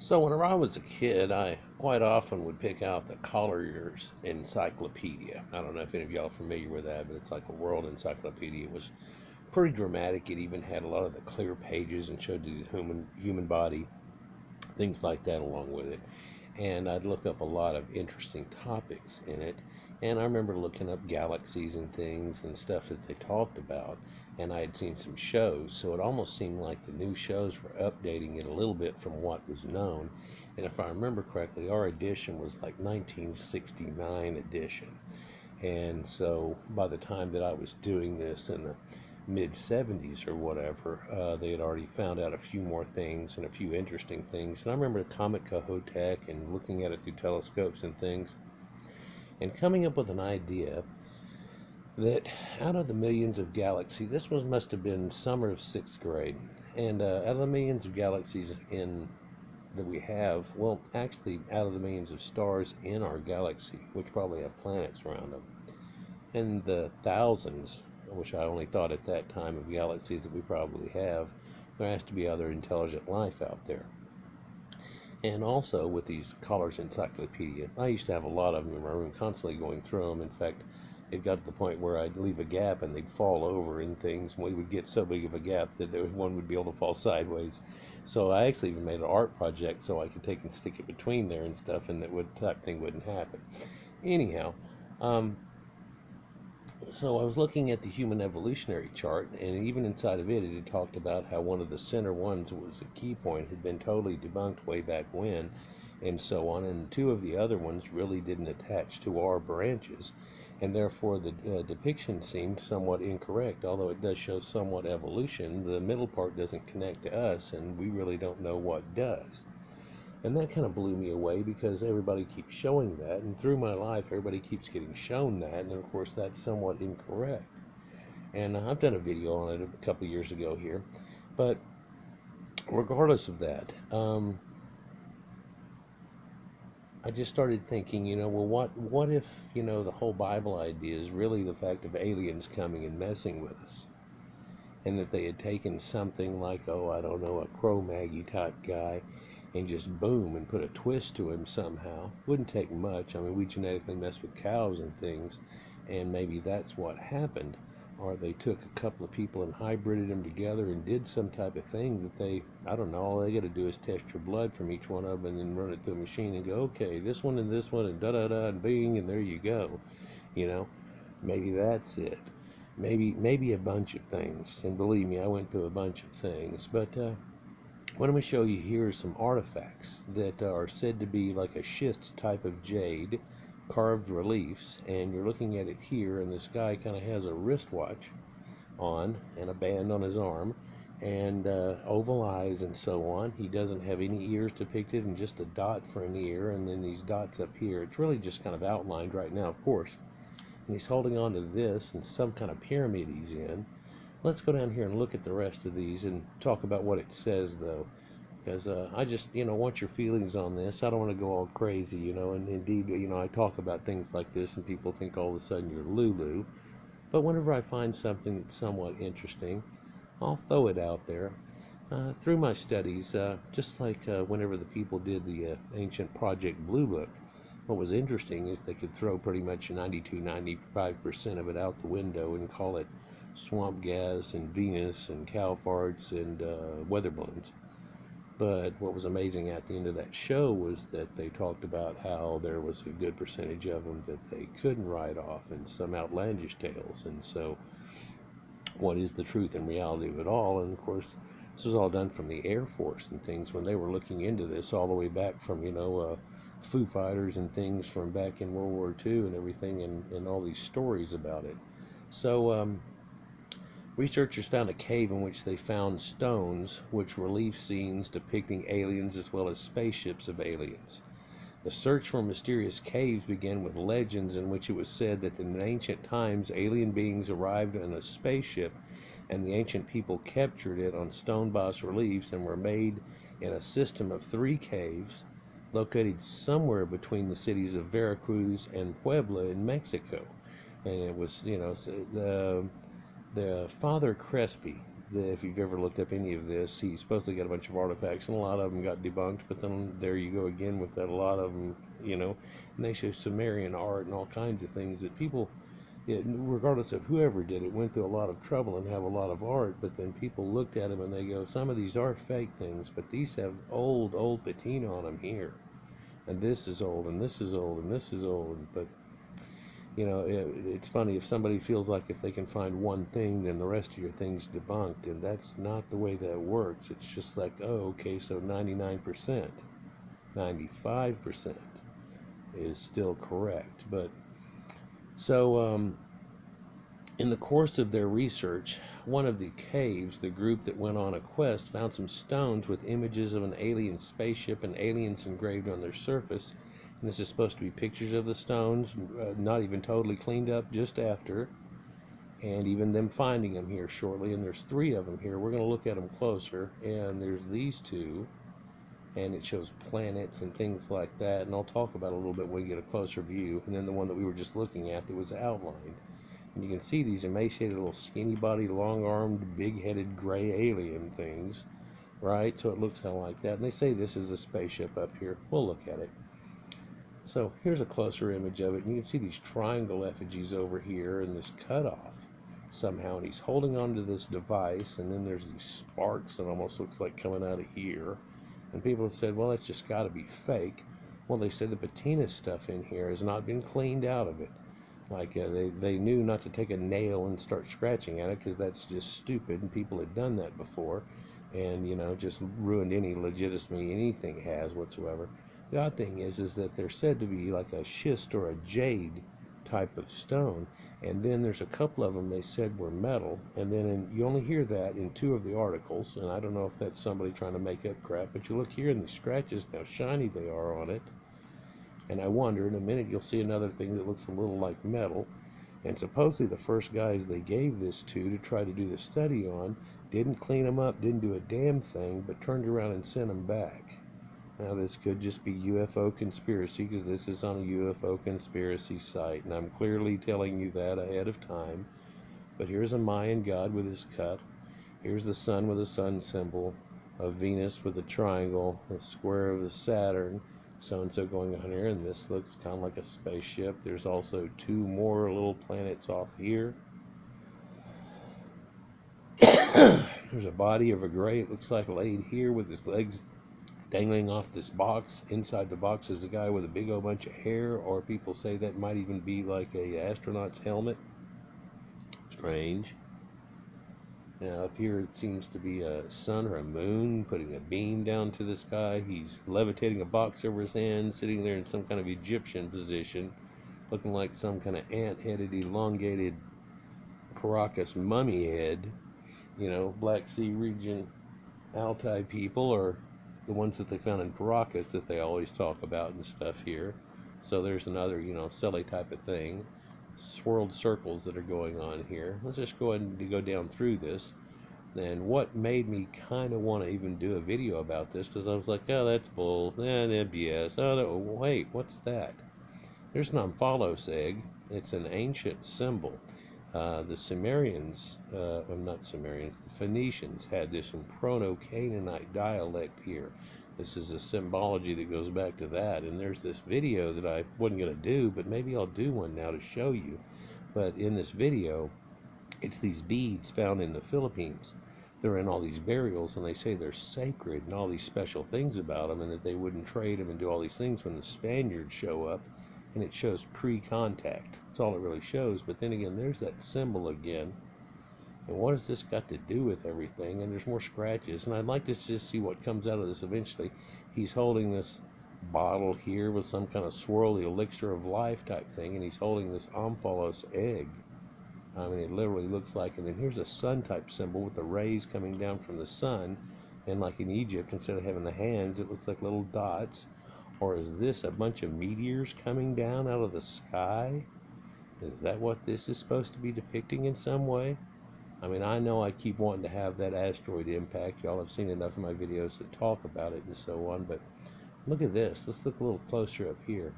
So whenever I was a kid, I quite often would pick out the Collier's Encyclopedia. I don't know if any of y'all are familiar with that, but it's like a world encyclopedia. It was pretty dramatic. It even had a lot of the clear pages and showed you the human body, things like that along with it. And I'd look up a lot of interesting topics in it. And I remember looking up galaxies and things and stuff that they talked about. And I had seen some shows, so it almost seemed like the new shows were updating it a little bit from what was known. And if I remember correctly, our edition was like 1969 edition. And so by the time that I was doing this in the mid 70s or whatever, they had already found out a few more things and a few interesting things. And I remember Comet Kohoutek and looking at it through telescopes and things and coming up with an idea that out of the millions of galaxies, this was must have been summer of sixth grade, and out of the millions of galaxies in that we have, well, actually, out of the millions of stars in our galaxy, which probably have planets around them, and the thousands, which I only thought at that time of galaxies that we probably have, there has to be other intelligent life out there. And also with these Collars Encyclopedia, I used to have a lot of them in my room, constantly going through them. In fact, it got to the point where I'd leave a gap and they'd fall over and things. We would get so big of a gap that one would be able to fall sideways. So I actually even made an art project so I could take and stick it between there and stuff, and that type thing wouldn't happen. Anyhow, um, so I was looking at the human evolutionary chart, and even inside of it, it had talked about how one of the center ones was the key point, had been totally debunked way back when, and so on. And two of the other ones really didn't attach to our branches, and therefore the depiction seemed somewhat incorrect. Although it does show somewhat evolution, the middle part doesn't connect to us, and we really don't know what does. And that kind of blew me away because everybody keeps showing that, and through my life, everybody keeps getting shown that, and of course, that's somewhat incorrect. And I've done a video on it a couple of years ago here, but regardless of that, I just started thinking, well, what if, the whole Bible idea is really the fact of aliens coming and messing with us? And that they had taken something like, oh, I don't know, a Cro-Maggy type guy, and just boom, and put a twist to him somehow. Wouldn't take much. I mean, we genetically mess with cows and things, and maybe that's what happened. Or they took a couple of people and hybrided them together and did some type of thing that I don't know, all they got to do is test your blood from each one of them and then run it through a machine and go, okay, this one and da-da-da, and bing, and there you go. You know, maybe that's it. Maybe a bunch of things, and believe me, I went through a bunch of things. But what I'm going to show you here are some artifacts that are said to be like a schist type of jade, carved reliefs, and you're looking at it here, and this guy kind of has a wristwatch on and a band on his arm, and oval eyes and so on. He doesn't have any ears depicted, and just a dot for an ear, and then these dots up here. It's really just kind of outlined right now, of course. And he's holding on to this and some kind of pyramid he's in. Let's go down here and look at the rest of these and talk about what it says, though, because I just, want your feelings on this. I don't want to go all crazy, and indeed, I talk about things like this and people think all of a sudden you're Lulu. But whenever I find something that's somewhat interesting, I'll throw it out there. Through my studies, just like whenever the people did the ancient Project Blue Book, what was interesting is they could throw pretty much 92-95% of it out the window and call it swamp gas and Venus and cow farts and weather balloons. But what was amazing at the end of that show was that they talked about how there was a good percentage of them that they couldn't write off, and some outlandish tales. And so, what is the truth and reality of it all? And of course, this was all done from the Air Force and things when they were looking into this all the way back from, Foo Fighters and things from back in World War II and everything, and all these stories about it. So, researchers found a cave in which they found stones which relief scenes depicting aliens as well as spaceships of aliens. The search for mysterious caves began with legends in which it was said that in ancient times alien beings arrived in a spaceship and the ancient people captured it on stone bas reliefs and were made in a system of 3 caves located somewhere between the cities of Veracruz and Puebla in Mexico. And it was, the Father Crespi if you've ever looked up any of this, he supposedly got a bunch of artifacts, and a lot of them got debunked. But then there you go again with that. A lot of them, and they show Sumerian art and all kinds of things that people, regardless of whoever did it, went through a lot of trouble and have a lot of art. But then people looked at them and they go, some of these are fake things, but these have old patina on them here, and this is old, and this is old, and this is old. But it's funny if somebody feels like if they can find one thing, then the rest of your thing's debunked, and that's not the way that works. It's just like, oh, okay, so 99%, 95% is still correct. But so in the course of their research, one of the caves, the group that went on a quest, found some stones with images of an alien spaceship and aliens engraved on their surface. And this is supposed to be pictures of the stones, not even totally cleaned up, just after. And even them finding them here shortly. And there's 3 of them here. We're going to look at them closer. And there's these 2. And it shows planets and things like that. And I'll talk about it a little bit when we get a closer view. And then the one that we were just looking at that was outlined. And you can see these emaciated little skinny-bodied, long-armed, big-headed gray alien things. Right? So it looks kind of like that. And they say this is a spaceship up here. We'll look at it. So here's a closer image of it, and you can see these triangle effigies over here and this cutoff somehow, and he's holding onto this device, and then there's these sparks that almost looks like coming out of here. And people have said, well, that's just got to be fake. Well, they said the patina stuff in here has not been cleaned out of it. Like they knew not to take a nail and start scratching at it, because that's just stupid, and people had done that before, and just ruined any legitimacy anything has whatsoever. The odd thing is that they're said to be like a schist or a jade type of stone, and then there's a couple of them they said were metal, and then you only hear that in 2 of the articles, and I don't know if that's somebody trying to make up crap, but you look here and the scratches, how shiny they are on it, and I wonder, in a minute you'll see another thing that looks a little like metal, and supposedly the first guys they gave this to try to do the study on didn't clean them up, didn't do a damn thing, but turned around and sent them back. Now, this could just be UFO conspiracy, because this is on a UFO conspiracy site, and I'm clearly telling you that ahead of time. But here's a Mayan god with his cup. Here's the sun with a sun symbol, a Venus with a triangle, a square of the Saturn, so-and-so going on here, and this looks kind of like a spaceship. There's also 2 more little planets off here. There's a body of a gray, it looks like, laid here with his legs dangling off this box. Inside the box is a guy with a big old bunch of hair, or people say that might even be like a astronaut's helmet. Strange. Now up here it seems to be a sun or a moon putting a beam down to the sky. He's levitating a box over his hand, sitting there in some kind of Egyptian position, looking like some kind of ant-headed, elongated Caracas mummy head. Black Sea region Altai people, or the ones that they found in Caracas that they always talk about and stuff here. So there's another, silly type of thing. Swirled circles that are going on here. Let's just go ahead and go down through this. And what made me kind of want to even do a video about this, because I was like, oh, that's bull, that's BS. Oh, no, wait, what's that? There's an omphalos egg. It's an ancient symbol. The Sumerians, not Sumerians, the Phoenicians had this in Proto-Canaanite dialect here. This is a symbology that goes back to that, and there's this video that I wasn't going to do, but maybe I'll do one now to show you. But in this video, it's these beads found in the Philippines. They're in all these burials, and they say they're sacred and all these special things about them, and that they wouldn't trade them and do all these things when the Spaniards show up. And it shows pre-contact. That's all it really shows. But then again, there's that symbol again. And what has this got to do with everything? And there's more scratches. And I'd like to just see what comes out of this eventually. He's holding this bottle here with some kind of swirly elixir of life type thing. And he's holding this omphalos egg. I mean, it literally looks like. And then here's a sun type symbol with the rays coming down from the sun. And like in Egypt, instead of having the hands, it looks like little dots. Or is this a bunch of meteors coming down out of the sky? Is that what this is supposed to be depicting in some way? I mean, I know I keep wanting to have that asteroid impact. Y'all have seen enough of my videos that talk about it and so on. But look at this. Let's look a little closer up here.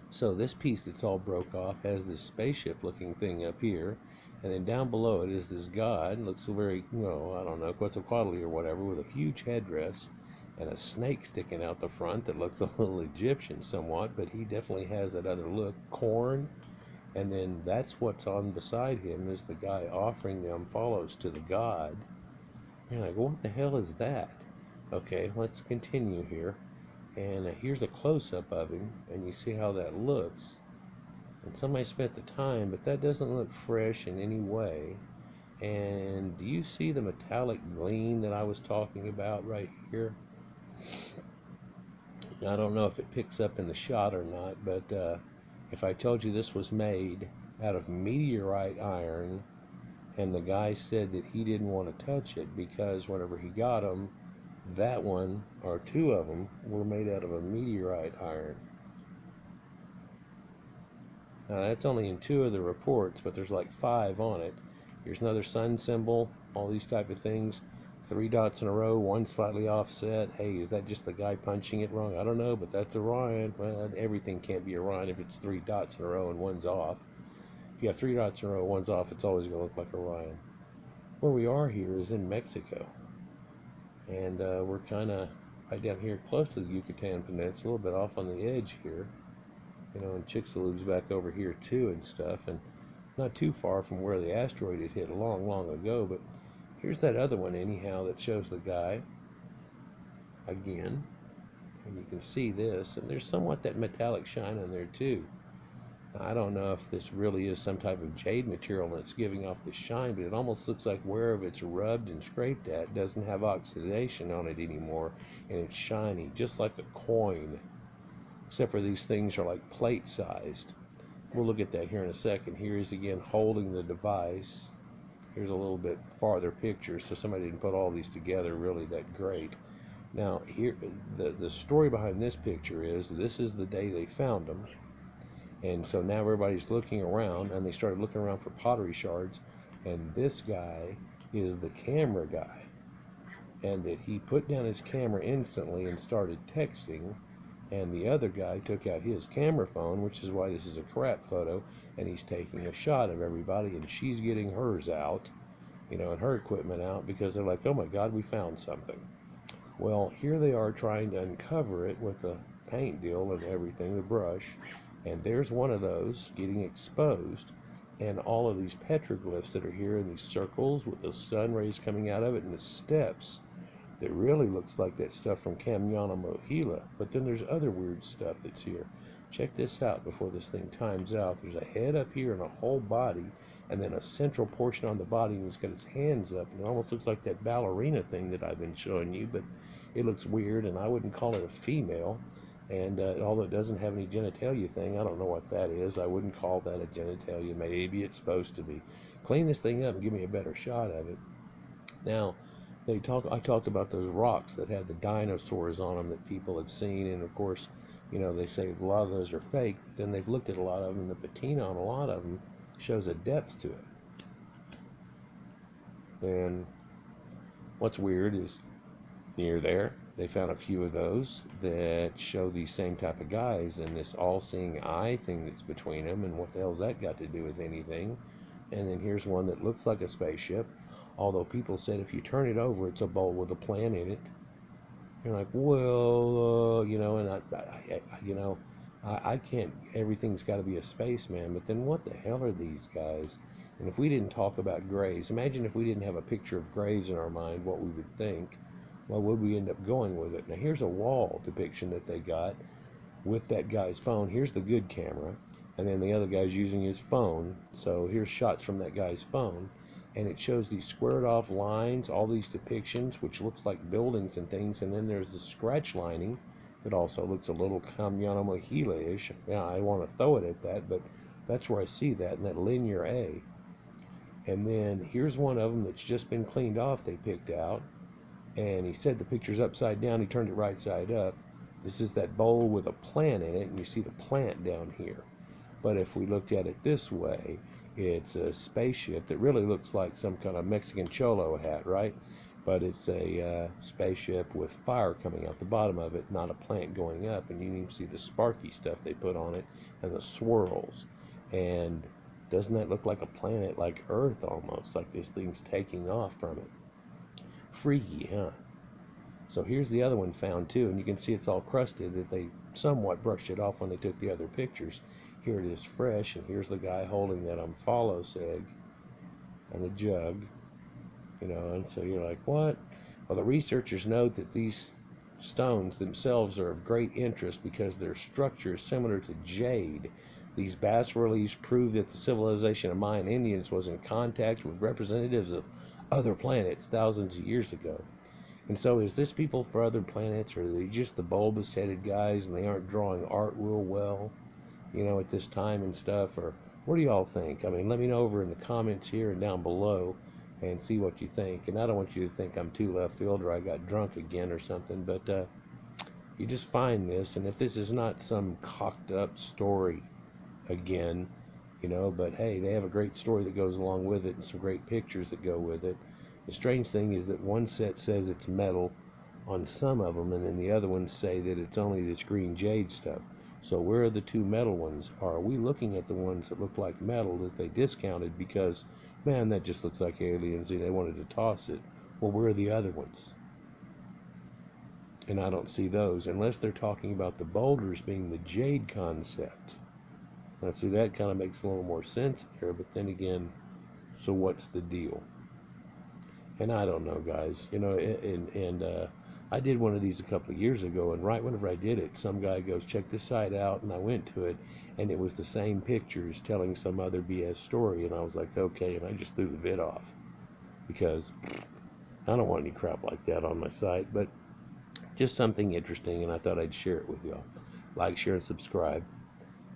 So this piece that's all broke off has this spaceship looking thing up here. And then down below it is this god, looks very, I don't know, Quetzalcoatl or whatever, with a huge headdress and a snake sticking out the front that looks a little Egyptian somewhat, but he definitely has that other look. Corn, and then that's what's on beside him is the guy offering them follows to the god. You're like, what the hell is that? Okay, let's continue here. And here's a close-up of him, and you see how that looks. And somebody spent the time, but that doesn't look fresh in any way. And do you see the metallic gleam that I was talking about right here? I don't know if it picks up in the shot or not, but if I told you this was made out of meteorite iron, and the guy said that he didn't want to touch it because whenever he got them, that one, or two of them, were made out of a meteorite iron. Now that's only in two of the reports, but there's like 5 on it. Here's another sun symbol, all these type of things. 3 dots in a row, one slightly offset. Hey, is that just the guy punching it wrong? I don't know, but that's Orion. Well, everything can't be Orion if it's 3 dots in a row and one's off. If you have 3 dots in a row, one's off, it's always going to look like Orion. Where we are here is in Mexico. And we're kind of right down here close to the Yucatan Peninsula, a little bit off on the edge here. And Chicxulov's back over here too and stuff. And not too far from where the asteroid had hit a long, long ago. But here's that other one anyhow that shows the guy again. And you can see this. And there's somewhat that metallic shine on there too. I don't know if this really is some type of jade material that's giving off the shine, but it almost looks like wherever it's rubbed and scraped at doesn't have oxidation on it anymore, and it's shiny, just like a coin, except for these things are like plate sized. We'll look at that here in a second. Here is again holding the device. Here's a little bit farther picture, so somebody didn't put all these together really that great. Now here, the story behind this picture is this is the day they found them. And so now everybody's looking around, and they started looking around for pottery shards, and this guy is the camera guy, and that he put down his camera instantly and started texting, and the other guy took out his camera phone, which is why this is a crap photo, and he's taking a shot of everybody, and she's getting hers out, and her equipment out, because they're like, oh my God, we found something. Well, here they are trying to uncover it with the paint deal and everything, the brush. And there's one of those getting exposed, and all of these petroglyphs that are here in these circles with the sun rays coming out of it, and the steps that really looks like that stuff from Kamyana Mohila. But then there's other weird stuff that's here. Check this out before this thing times out. There's a head up here and a whole body, and then a central portion on the body, and he's got his hands up, and it almost looks like that ballerina thing that I've been showing you, but it looks weird, and I wouldn't call it a female. And although it doesn't have any genitalia thing, I don't know what that is. I wouldn't call that a genitalia. Maybe it's supposed to be. Clean this thing up and give me a better shot of it. Now, I talked about those rocks that had the dinosaurs on them that people have seen, and of course, they say a lot of those are fake. But then they've looked at a lot of them, and the patina on a lot of them shows a depth to it. And what's weird is near there, they found a few of those that show these same type of guys, and this all-seeing eye thing that's between them, and what the hell's that got to do with anything? And then here's one that looks like a spaceship, although people said if you turn it over, it's a bowl with a plant in it. You're like, well, and I can't, everything's got to be a spaceman, but then what the hell are these guys? And if we didn't talk about grays, imagine if we didn't have a picture of grays in our mind, what we would think. Well, would we end up going with it? Now, here's a wall depiction that they got with that guy's phone. Here's the good camera, and then the other guy's using his phone. So here's shots from that guy's phone, and it shows these squared off lines, all these depictions, which looks like buildings and things, and then there's the scratch lining that also looks a little Kamyana Mohila-ish. Yeah, I want to throw it at that, but that's where I see that, in that linear A. And then here's one of them that's just been cleaned off, they picked out. And he said the picture's upside down. He turned it right side up. This is that bowl with a plant in it, and you see the plant down here. But if we looked at it this way, it's a spaceship that really looks like some kind of Mexican cholo hat, right? But it's a spaceship with fire coming out the bottom of it, not a plant going up. And you can even see the sparky stuff they put on it and the swirls. And Doesn't that look like a planet like Earth almost? Like this thing's taking off from it. Freaky, huh? So here's the other one found too, and you can see it's all crusted, that they somewhat brushed it off when they took the other pictures. Here it is fresh, and here's the guy holding that omphalos egg and the jug, and so you're like, what? Well, the researchers note that these stones themselves are of great interest because their structure is similar to jade. These bas reliefs prove that the civilization of Mayan Indians was in contact with representatives of other planets thousands of years ago. And so, is this people for other planets, or are they just the bulbous headed guys and they aren't drawing art real well, at this time and stuff? Or what do y'all think? I mean, let me know over in the comments here and down below and see what you think. And I don't want you to think I'm too left field or I got drunk again or something, but you just find this, and if this is not some cocked up story again, but hey, they have a great story that goes along with it and some great pictures that go with it. The strange thing is that one set says it's metal on some of them, and then the other ones say that it's only this green jade stuff. So where are the two metal ones? Are we looking at the ones that look like metal that they discounted because, man, that just looks like aliens and they wanted to toss it? Well, where are the other ones? And I don't see those unless they're talking about the boulders being the jade concept. Now, see, that kind of makes a little more sense there, but then again, so what's the deal? And I don't know, guys, and I did one of these a couple of years ago, and right whenever I did it, some guy goes, check this site out, and I went to it, and it was the same pictures telling some other BS story, and I was like, okay, and I just threw the vid off, because I don't want any crap like that on my site, but just something interesting, and I thought I'd share it with y'all. Like, share, and subscribe,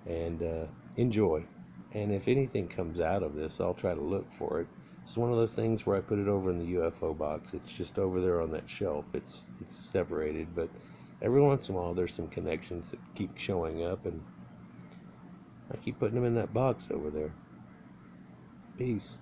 and enjoy. And if anything comes out of this, I'll try to look for it. It's one of those things where I put it over in the UFO box. It's just over there on that shelf. It's separated, but every once in a while there's some connections that keep showing up, and I keep putting them in that box over there. Peace.